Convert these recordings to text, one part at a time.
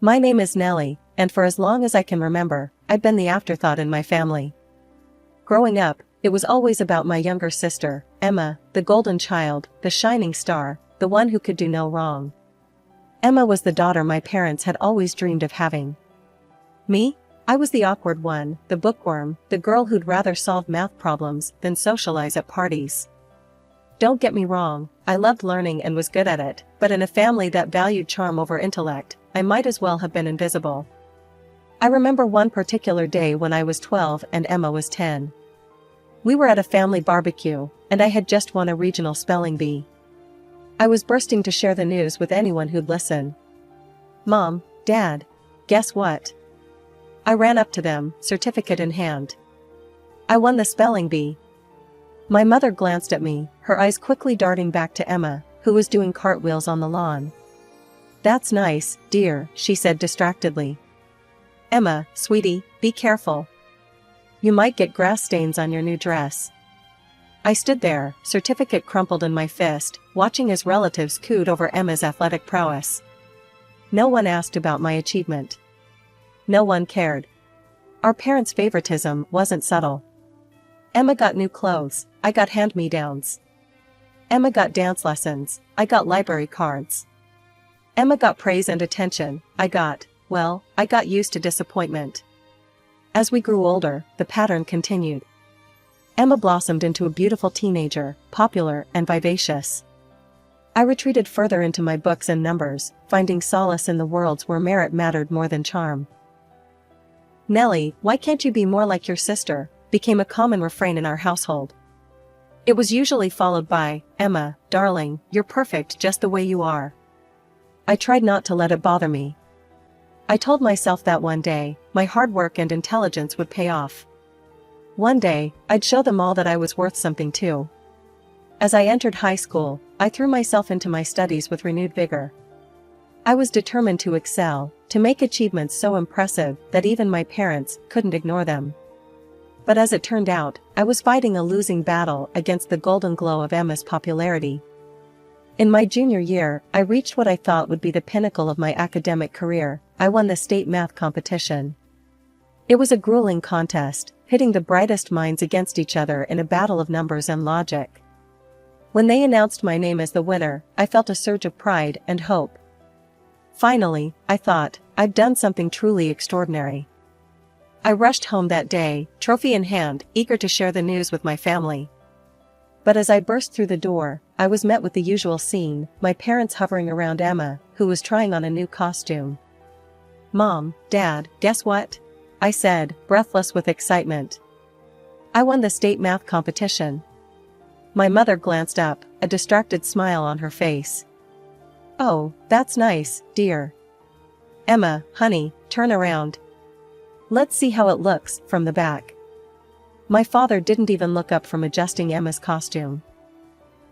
My name is Nellie, and for as long as I can remember, I've been the afterthought in my family. Growing up, it was always about my younger sister, Emma, the golden child, the shining star, the one who could do no wrong. Emma was the daughter my parents had always dreamed of having. Me? I was the awkward one, the bookworm, the girl who'd rather solve math problems than socialize at parties. Don't get me wrong, I loved learning and was good at it, but in a family that valued charm over intellect, I might as well have been invisible. I remember one particular day when I was 12 and Emma was 10. We were at a family barbecue, and I had just won a regional spelling bee. I was bursting to share the news with anyone who'd listen. Mom, Dad, guess what? I ran up to them, certificate in hand. I won the spelling bee. My mother glanced at me, her eyes quickly darting back to Emma, who was doing cartwheels on the lawn. That's nice, dear, she said distractedly. Emma, sweetie, be careful. You might get grass stains on your new dress. I stood there, certificate crumpled in my fist, watching as relatives cooed over Emma's athletic prowess. No one asked about my achievement. No one cared. Our parents' favoritism wasn't subtle. Emma got new clothes, I got hand-me-downs. Emma got dance lessons, I got library cards. Emma got praise and attention, I got used to disappointment. As we grew older, the pattern continued. Emma blossomed into a beautiful teenager, popular and vivacious. I retreated further into my books and numbers, finding solace in the worlds where merit mattered more than charm. Nellie, why can't you be more like your sister? Became a common refrain in our household. It was usually followed by, Emma, darling, you're perfect just the way you are. I tried not to let it bother me. I told myself that one day, my hard work and intelligence would pay off. One day, I'd show them all that I was worth something too. As I entered high school, I threw myself into my studies with renewed vigor. I was determined to excel, to make achievements so impressive that even my parents couldn't ignore them. But as it turned out, I was fighting a losing battle against the golden glow of Emma's popularity. In my junior year, I reached what I thought would be the pinnacle of my academic career. I won the state math competition. It was a grueling contest, pitting the brightest minds against each other in a battle of numbers and logic. When they announced my name as the winner, I felt a surge of pride and hope. Finally, I thought, I've done something truly extraordinary. I rushed home that day, trophy in hand, eager to share the news with my family. But as I burst through the door, I was met with the usual scene, my parents hovering around Emma, who was trying on a new costume. Mom, Dad, guess what? I said, breathless with excitement. I won the state math competition. My mother glanced up, a distracted smile on her face. Oh, that's nice, dear. Emma, honey, turn around. Let's see how it looks from the back. My father didn't even look up from adjusting Emma's costume.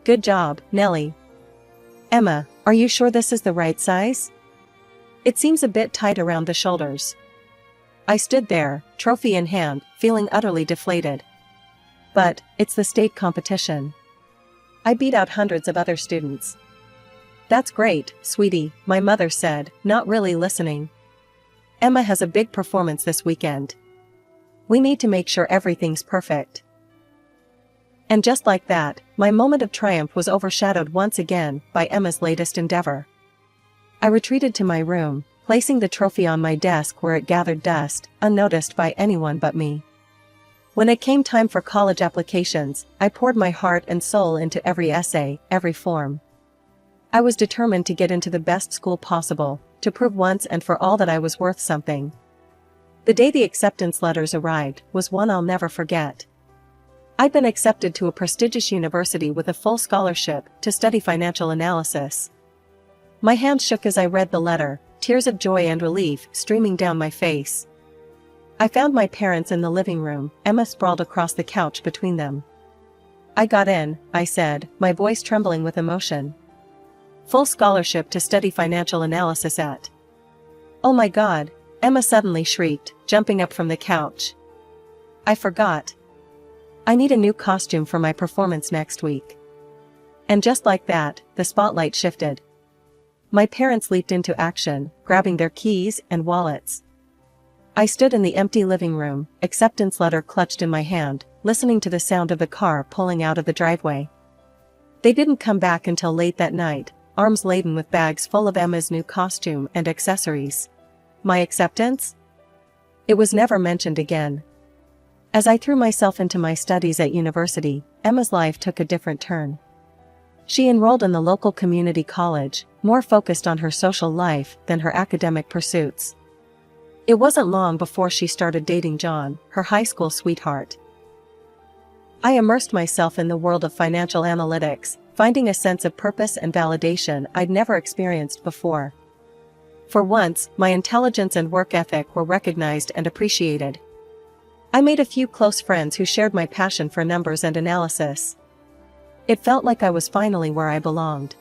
Good job, Nellie. Emma, are you sure this is the right size? It seems a bit tight around the shoulders. I stood there, trophy in hand, feeling utterly deflated. But, it's the state competition. I beat out hundreds of other students. That's great, sweetie, my mother said, not really listening. Emma has a big performance this weekend. We need to make sure everything's perfect. And just like that, my moment of triumph was overshadowed once again by Emma's latest endeavor. I retreated to my room, placing the trophy on my desk where it gathered dust, unnoticed by anyone but me. When it came time for college applications, I poured my heart and soul into every essay, every form. I was determined to get into the best school possible, to prove once and for all that I was worth something. The day the acceptance letters arrived was one I'll never forget. I'd been accepted to a prestigious university with a full scholarship to study financial analysis. My hand shook as I read the letter, tears of joy and relief streaming down my face. I found my parents in the living room, Emma sprawled across the couch between them. I got in, I said, my voice trembling with emotion. Full scholarship to study financial analysis at. Oh my God, Emma suddenly shrieked, jumping up from the couch. I forgot. I need a new costume for my performance next week. And just like that, the spotlight shifted. My parents leaped into action, grabbing their keys and wallets. I stood in the empty living room, acceptance letter clutched in my hand, listening to the sound of the car pulling out of the driveway. They didn't come back until late that night, arms laden with bags full of Emma's new costume and accessories. My acceptance? It was never mentioned again. As I threw myself into my studies at university, Emma's life took a different turn. She enrolled in the local community college, more focused on her social life than her academic pursuits. It wasn't long before she started dating John, her high school sweetheart. I immersed myself in the world of financial analytics, finding a sense of purpose and validation I'd never experienced before. For once, my intelligence and work ethic were recognized and appreciated. I made a few close friends who shared my passion for numbers and analysis. It felt like I was finally where I belonged.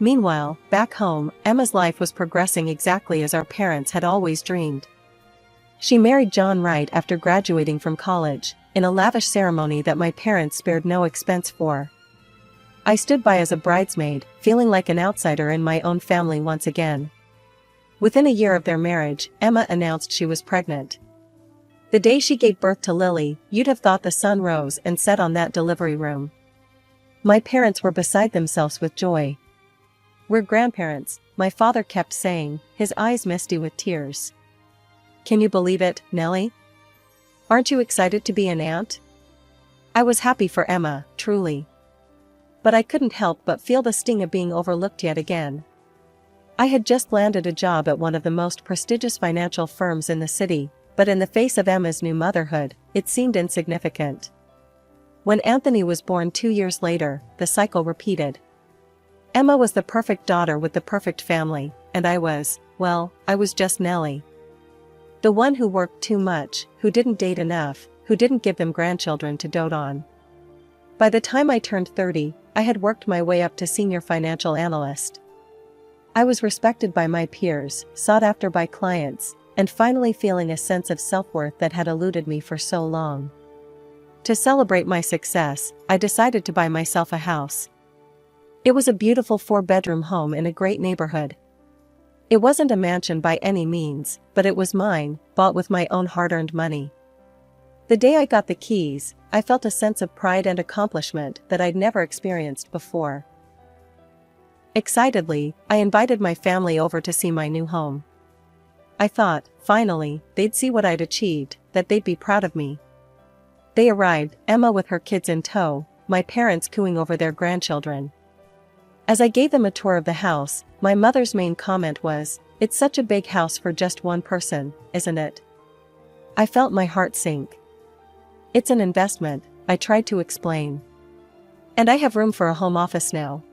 Meanwhile, back home, Emma's life was progressing exactly as our parents had always dreamed. She married John right after graduating from college, in a lavish ceremony that my parents spared no expense for. I stood by as a bridesmaid, feeling like an outsider in my own family once again. Within a year of their marriage, Emma announced she was pregnant. The day she gave birth to Lily, you'd have thought the sun rose and set on that delivery room. My parents were beside themselves with joy. "We're grandparents," my father kept saying, his eyes misty with tears. "Can you believe it, Nellie? Aren't you excited to be an aunt?" I was happy for Emma, truly. But I couldn't help but feel the sting of being overlooked yet again. I had just landed a job at one of the most prestigious financial firms in the city, but in the face of Emma's new motherhood, it seemed insignificant. When Anthony was born 2 years later, the cycle repeated. Emma was the perfect daughter with the perfect family, and I was just Nellie. The one who worked too much, who didn't date enough, who didn't give them grandchildren to dote on. By the time I turned 30, I had worked my way up to senior financial analyst. I was respected by my peers, sought after by clients, and finally feeling a sense of self-worth that had eluded me for so long. To celebrate my success, I decided to buy myself a house. It was a beautiful 4-bedroom home in a great neighborhood. It wasn't a mansion by any means, but it was mine, bought with my own hard-earned money. The day I got the keys, I felt a sense of pride and accomplishment that I'd never experienced before. Excitedly, I invited my family over to see my new home. I thought, finally, they'd see what I'd achieved, that they'd be proud of me. They arrived, Emma with her kids in tow, my parents cooing over their grandchildren. As I gave them a tour of the house, my mother's main comment was, "It's such a big house for just one person, isn't it?" I felt my heart sink. "It's an investment," I tried to explain. "And I have room for a home office now."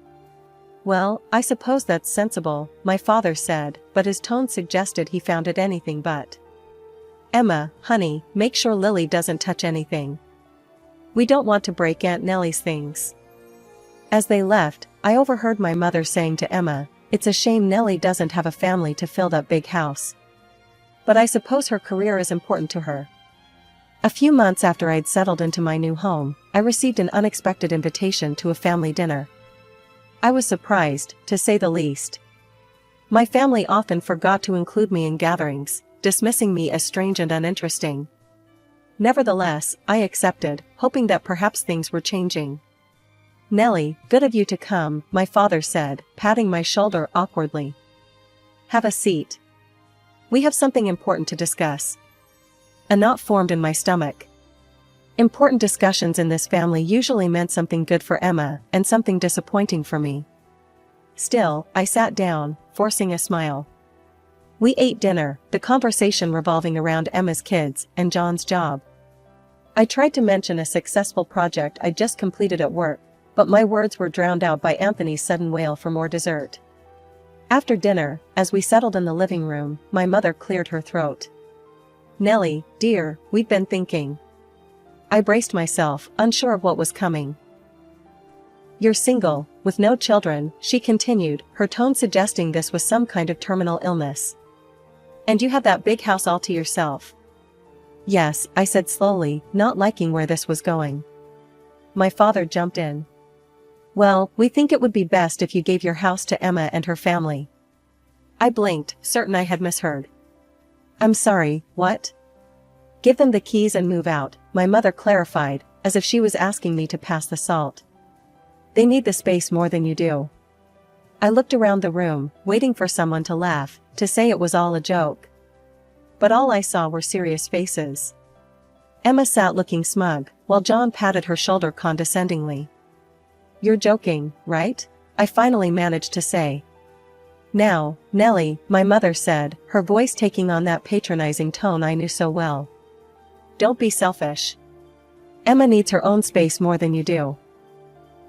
"Well, I suppose that's sensible," my father said, but his tone suggested he found it anything but. "Emma, honey, make sure Lily doesn't touch anything. We don't want to break Aunt Nellie's things." As they left, I overheard my mother saying to Emma, "It's a shame Nellie doesn't have a family to fill that big house. But I suppose her career is important to her." A few months after I'd settled into my new home, I received an unexpected invitation to a family dinner. I was surprised, to say the least. My family often forgot to include me in gatherings, dismissing me as strange and uninteresting. Nevertheless, I accepted, hoping that perhaps things were changing. "Nellie, good of you to come," my father said, patting my shoulder awkwardly. "Have a seat. We have something important to discuss." A knot formed in my stomach. Important discussions in this family usually meant something good for Emma, and something disappointing for me. Still, I sat down, forcing a smile. We ate dinner, the conversation revolving around Emma's kids and John's job. I tried to mention a successful project I'd just completed at work, but my words were drowned out by Anthony's sudden wail for more dessert. After dinner, as we settled in the living room, my mother cleared her throat. "Nellie, dear, we've been thinking." I braced myself, unsure of what was coming. "You're single, with no children," she continued, her tone suggesting this was some kind of terminal illness. "And you have that big house all to yourself." "Yes," I said slowly, not liking where this was going. My father jumped in. Well, we think it would be best if you gave your house to Emma and her family. I blinked, certain I had misheard. I'm sorry, what? Give them the keys and move out, my mother clarified, as if she was asking me to pass the salt. They need the space more than you do. I looked around the room, waiting for someone to laugh, to say it was all a joke. But all I saw were serious faces. Emma sat looking smug, while John patted her shoulder condescendingly. You're joking, right? I finally managed to say. Now, Nellie, my mother said, her voice taking on that patronizing tone I knew so well. Don't be selfish. Emma needs her own space more than you do.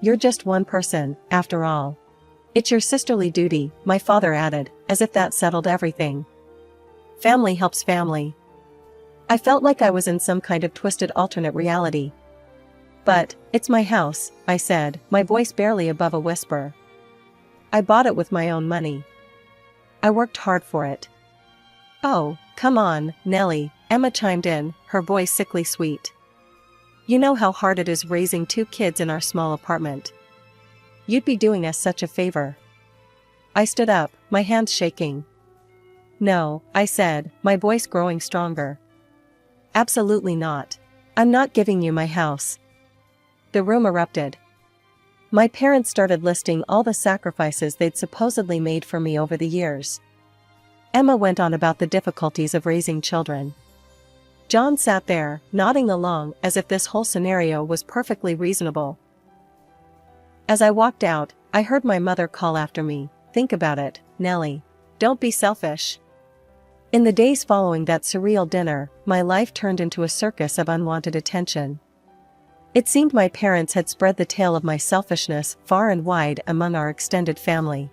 You're just one person, after all. It's your sisterly duty, my father added, as if that settled everything. Family helps family. I felt like I was in some kind of twisted alternate reality. But, it's my house, I said, my voice barely above a whisper. I bought it with my own money. I worked hard for it. Oh, come on, Nellie, Emma chimed in, her voice sickly sweet. You know how hard it is raising 2 kids in our small apartment. You'd be doing us such a favor. I stood up, my hands shaking. No, I said, my voice growing stronger. Absolutely not. I'm not giving you my house. The room erupted. My parents started listing all the sacrifices they'd supposedly made for me over the years. Emma went on about the difficulties of raising children. John sat there, nodding along as if this whole scenario was perfectly reasonable. As I walked out, I heard my mother call after me, think about it, Nellie. Don't be selfish. In the days following that surreal dinner, my life turned into a circus of unwanted attention. It seemed my parents had spread the tale of my selfishness far and wide among our extended family.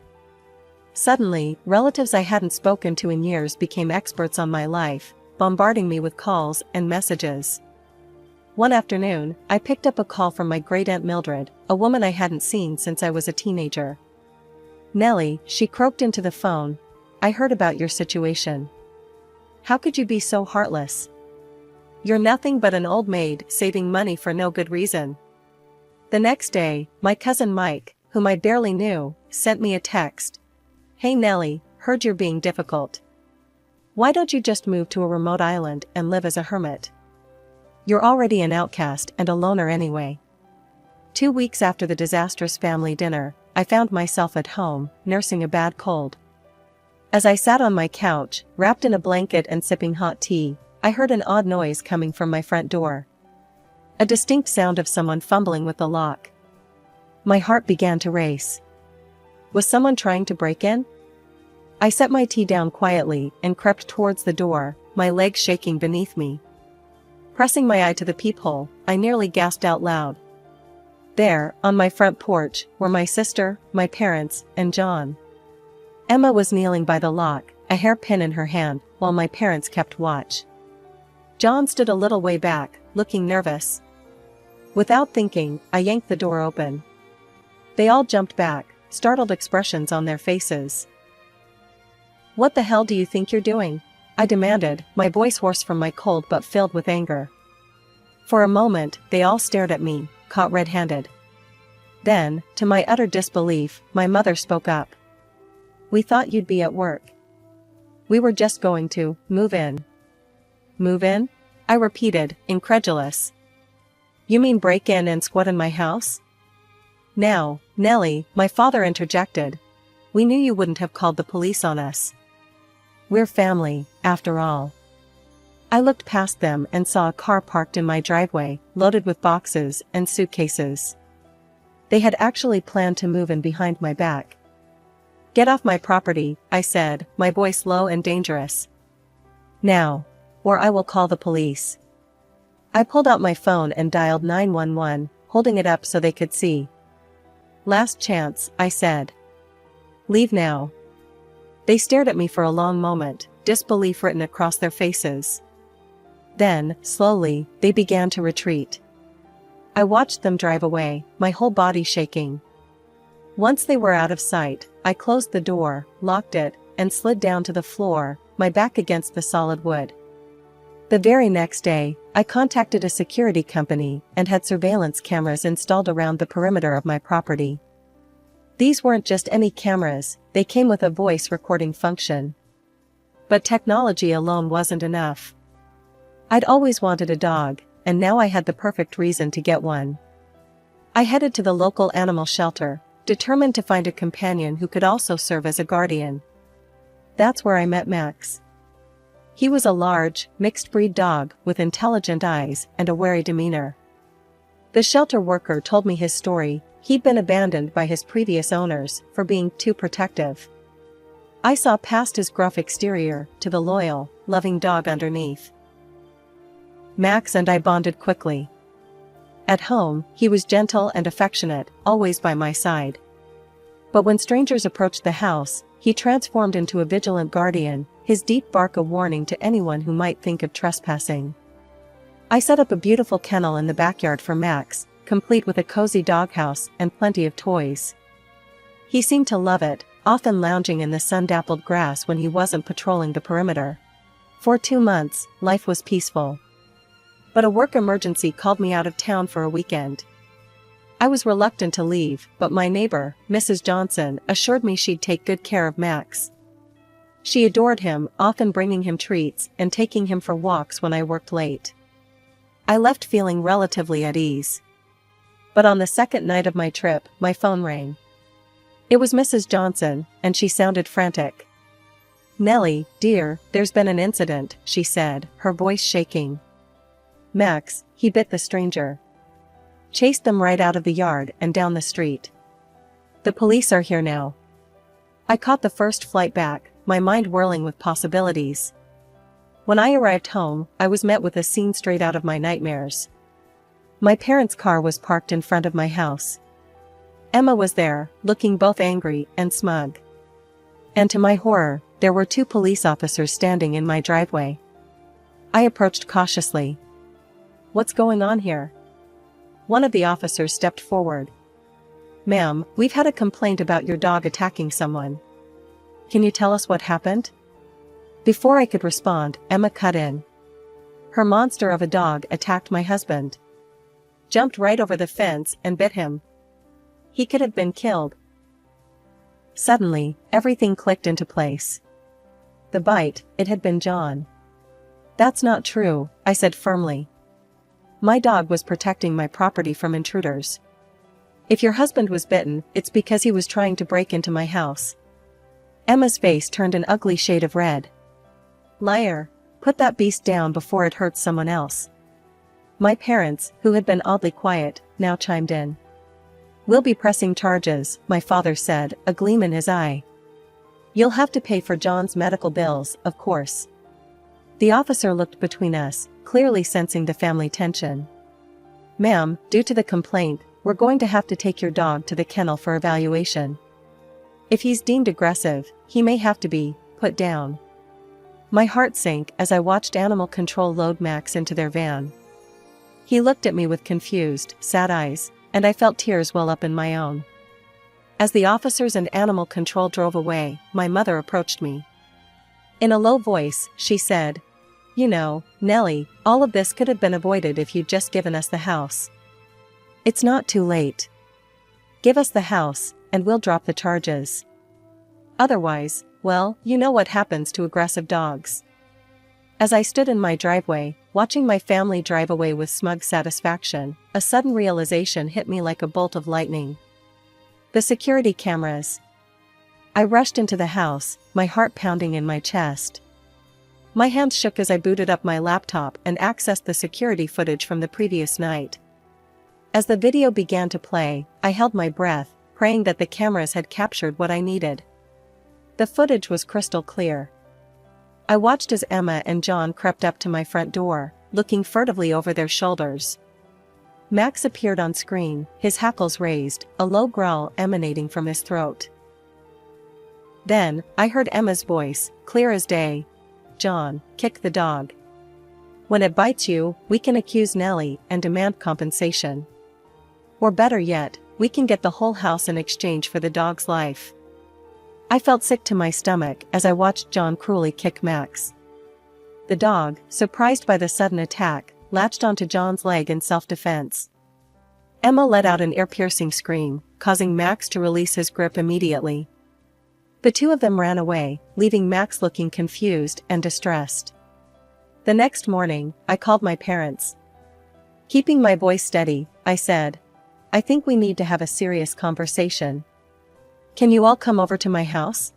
Suddenly, relatives I hadn't spoken to in years became experts on my life, bombarding me with calls and messages. One afternoon, I picked up a call from my great-aunt Mildred, a woman I hadn't seen since I was a teenager. Nellie, she croaked into the phone, I heard about your situation. How could you be so heartless? You're nothing but an old maid saving money for no good reason. The next day, my cousin Mike, whom I barely knew, sent me a text. Hey Nellie, heard you're being difficult. Why don't you just move to a remote island and live as a hermit? You're already an outcast and a loner anyway. 2 weeks after the disastrous family dinner, I found myself at home, nursing a bad cold. As I sat on my couch, wrapped in a blanket and sipping hot tea, I heard an odd noise coming from my front door. A distinct sound of someone fumbling with the lock. My heart began to race. Was someone trying to break in? I set my tea down quietly and crept towards the door, my legs shaking beneath me. Pressing my eye to the peephole, I nearly gasped out loud. There, on my front porch, were my sister, my parents, and John. Emma was kneeling by the lock, a hairpin in her hand, while my parents kept watch. John stood a little way back, looking nervous. Without thinking, I yanked the door open. They all jumped back, startled expressions on their faces. What the hell do you think you're doing? I demanded, my voice hoarse from my cold but filled with anger. For a moment, they all stared at me, caught red-handed. Then, to my utter disbelief, my mother spoke up. We thought you'd be at work. We were just going to move in. Move in? I repeated, incredulous. You mean break in and squat in my house? Now, Nellie, my father interjected. We knew you wouldn't have called the police on us. We're family, after all. I looked past them and saw a car parked in my driveway, loaded with boxes and suitcases. They had actually planned to move in behind my back. Get off my property, I said, my voice low and dangerous. Now, or I will call the police. I pulled out my phone and dialed 911, holding it up so they could see. Last chance, I said. Leave now. They stared at me for a long moment, disbelief written across their faces. Then, slowly, they began to retreat. I watched them drive away, my whole body shaking. Once they were out of sight, I closed the door, locked it, and slid down to the floor, my back against the solid wood. The very next day, I contacted a security company and had surveillance cameras installed around the perimeter of my property. These weren't just any cameras, they came with a voice recording function. But technology alone wasn't enough. I'd always wanted a dog, and now I had the perfect reason to get one. I headed to the local animal shelter, determined to find a companion who could also serve as a guardian. That's where I met Max. He was a large, mixed-breed dog with intelligent eyes and a wary demeanor. The shelter worker told me his story. He'd been abandoned by his previous owners for being too protective. I saw past his gruff exterior to the loyal, loving dog underneath. Max and I bonded quickly. At home, he was gentle and affectionate, always by my side. But when strangers approached the house, he transformed into a vigilant guardian, his deep bark a warning to anyone who might think of trespassing. I set up a beautiful kennel in the backyard for Max, complete with a cozy doghouse and plenty of toys. He seemed to love it, often lounging in the sun-dappled grass when he wasn't patrolling the perimeter. For 2 months, life was peaceful. But a work emergency called me out of town for a weekend. I was reluctant to leave, but my neighbor, Mrs. Johnson, assured me she'd take good care of Max. She adored him, often bringing him treats and taking him for walks when I worked late. I left feeling relatively at ease. But on the second night of my trip, my phone rang. It was Mrs. Johnson, and she sounded frantic. "Nellie, dear, there's been an incident," she said, her voice shaking. "Max, he bit the stranger. Chased them right out of the yard and down the street. The police are here now." I caught the first flight back, my mind whirling with possibilities. When I arrived home, I was met with a scene straight out of my nightmares. My parents' car was parked in front of my house. Emma was there, looking both angry and smug. And to my horror, there were 2 police officers standing in my driveway. I approached cautiously. "What's going on here?" One of the officers stepped forward. "Ma'am, we've had a complaint about your dog attacking someone. Can you tell us what happened?" Before I could respond, Emma cut in. "Her monster of a dog attacked my husband. Jumped right over the fence and bit him. He could have been killed." Suddenly, everything clicked into place. The bite, it had been John. "That's not true," I said firmly. "My dog was protecting my property from intruders. If your husband was bitten, it's because he was trying to break into my house." Emma's face turned an ugly shade of red. "Liar, put that beast down before it hurts someone else." My parents, who had been oddly quiet, now chimed in. "We'll be pressing charges," my father said, a gleam in his eye. "You'll have to pay for John's medical bills, of course." The officer looked between us, clearly sensing the family tension. "Ma'am, due to the complaint, we're going to have to take your dog to the kennel for evaluation. If he's deemed aggressive, he may have to be put down." My heart sank as I watched animal control load Max into their van. He looked at me with confused, sad eyes, and I felt tears well up in my own. As the officers and animal control drove away, my mother approached me. In a low voice, she said, "You know, Nellie, all of this could have been avoided if you'd just given us the house. It's not too late. Give us the house, and we'll drop the charges. Otherwise, well, you know what happens to aggressive dogs." As I stood in my driveway, watching my family drive away with smug satisfaction, a sudden realization hit me like a bolt of lightning. The security cameras. I rushed into the house, my heart pounding in my chest. My hands shook as I booted up my laptop and accessed the security footage from the previous night. As the video began to play, I held my breath, praying that the cameras had captured what I needed. The footage was crystal clear. I watched as Emma and John crept up to my front door, looking furtively over their shoulders. Max appeared on screen, his hackles raised, a low growl emanating from his throat. Then, I heard Emma's voice, clear as day. "John, kick the dog. When it bites you, we can accuse Nellie and demand compensation. Or better yet, we can get the whole house in exchange for the dog's life." I felt sick to my stomach as I watched John cruelly kick Max. The dog, surprised by the sudden attack, latched onto John's leg in self-defense. Emma let out an ear-piercing scream, causing Max to release his grip immediately. The two of them ran away, leaving Max looking confused and distressed. The next morning, I called my parents. Keeping my voice steady, I said, "I think we need to have a serious conversation. Can you all come over to my house?"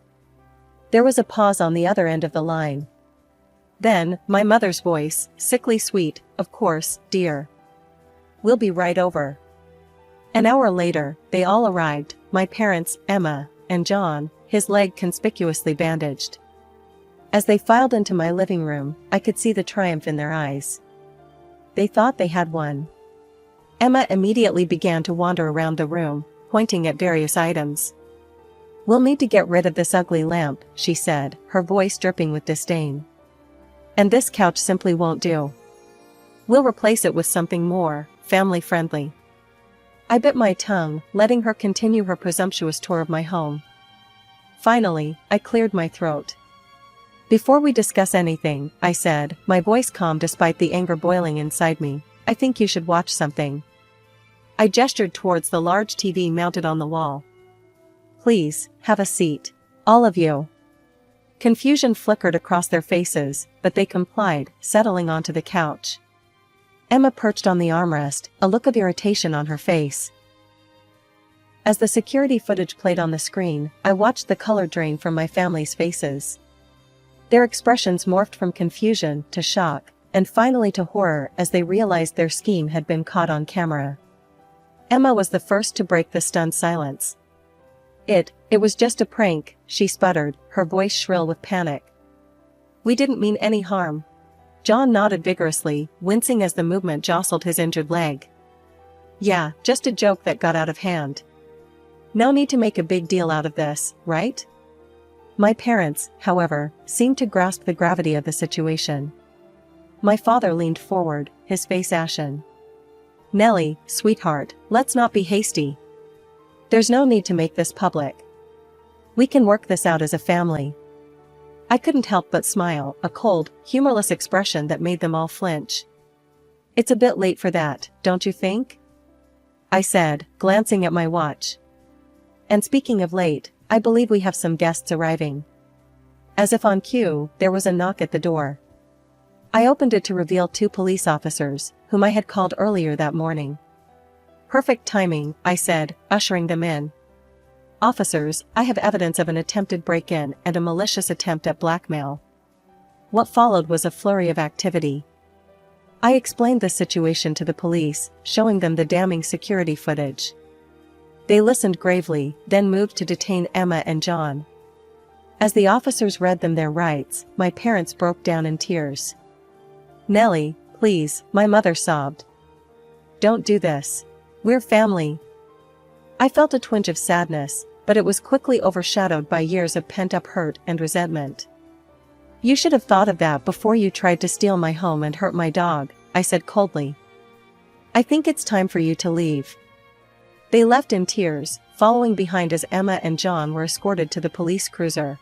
There was a pause on the other end of the line. Then, my mother's voice, sickly sweet, "Of course, dear. We'll be right over." An hour later, they all arrived, my parents, Emma, and John, his leg conspicuously bandaged. As they filed into my living room, I could see the triumph in their eyes. They thought they had won. Emma immediately began to wander around the room, pointing at various items. "We'll need to get rid of this ugly lamp," she said, her voice dripping with disdain. "And this couch simply won't do. We'll replace it with something more family-friendly." I bit my tongue, letting her continue her presumptuous tour of my home. Finally, I cleared my throat. "Before we discuss anything," I said, my voice calm despite the anger boiling inside me, "I think you should watch something." I gestured towards the large TV mounted on the wall. "Please, have a seat. All of you." Confusion flickered across their faces, but they complied, settling onto the couch. Emma perched on the armrest, a look of irritation on her face. As the security footage played on the screen, I watched the color drain from my family's faces. Their expressions morphed from confusion to shock, and finally to horror as they realized their scheme had been caught on camera. Emma was the first to break the stunned silence. It was just a prank," she sputtered, her voice shrill with panic. "We didn't mean any harm." John nodded vigorously, wincing as the movement jostled his injured leg. "Yeah, just a joke that got out of hand. No need to make a big deal out of this, right?" My parents, however, seemed to grasp the gravity of the situation. My father leaned forward, his face ashen. "Nellie, sweetheart, let's not be hasty. There's no need to make this public. We can work this out as a family." I couldn't help but smile, a cold, humorless expression that made them all flinch. "It's a bit late for that, don't you think?" I said, glancing at my watch. "And speaking of late, I believe we have some guests arriving." As if on cue, there was a knock at the door. I opened it to reveal two police officers, whom I had called earlier that morning. "Perfect timing," I said, ushering them in. "Officers, I have evidence of an attempted break-in and a malicious attempt at blackmail." What followed was a flurry of activity. I explained the situation to the police, showing them the damning security footage. They listened gravely, then moved to detain Emma and John. As the officers read them their rights, my parents broke down in tears. "Nellie, please," my mother sobbed. "Don't do this. We're family." I felt a twinge of sadness, but it was quickly overshadowed by years of pent-up hurt and resentment. "You should have thought of that before you tried to steal my home and hurt my dog," I said coldly. "I think it's time for you to leave." They left in tears, following behind as Emma and John were escorted to the police cruiser.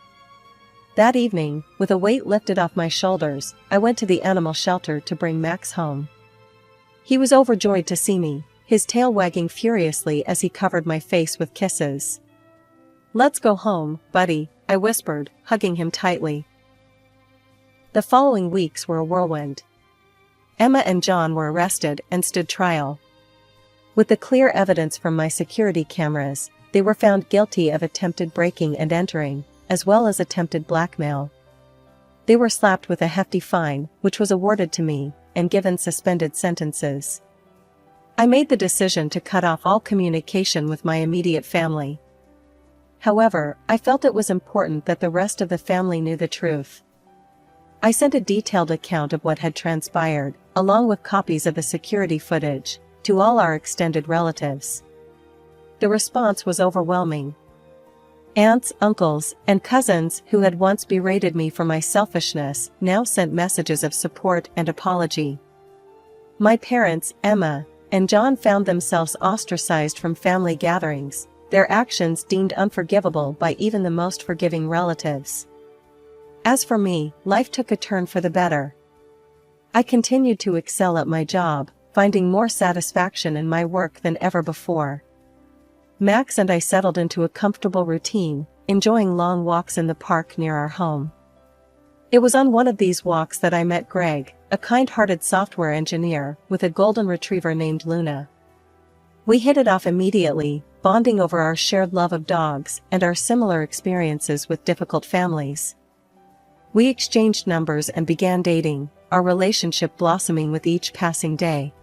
That evening, with a weight lifted off my shoulders, I went to the animal shelter to bring Max home. He was overjoyed to see me, his tail wagging furiously as he covered my face with kisses. "Let's go home, buddy," I whispered, hugging him tightly. The following weeks were a whirlwind. Emma and John were arrested and stood trial. With the clear evidence from my security cameras, they were found guilty of attempted breaking and entering, as well as attempted blackmail. They were slapped with a hefty fine, which was awarded to me, and given suspended sentences. I made the decision to cut off all communication with my immediate family. However, I felt it was important that the rest of the family knew the truth. I sent a detailed account of what had transpired, along with copies of the security footage, to all our extended relatives. The response was overwhelming. Aunts, uncles, and cousins who had once berated me for my selfishness now sent messages of support and apology. My parents, Emma and John, found themselves ostracized from family gatherings, their actions deemed unforgivable by even the most forgiving relatives. As for me, life took a turn for the better, I continued to excel at my job, finding more satisfaction in my work than ever before. Max and I settled into a comfortable routine, enjoying long walks in the park near our home. It was on one of these walks that I met Greg, a kind-hearted software engineer with a golden retriever named Luna. We hit it off immediately, bonding over our shared love of dogs and our similar experiences with difficult families. We exchanged numbers and began dating, our relationship blossoming with each passing day.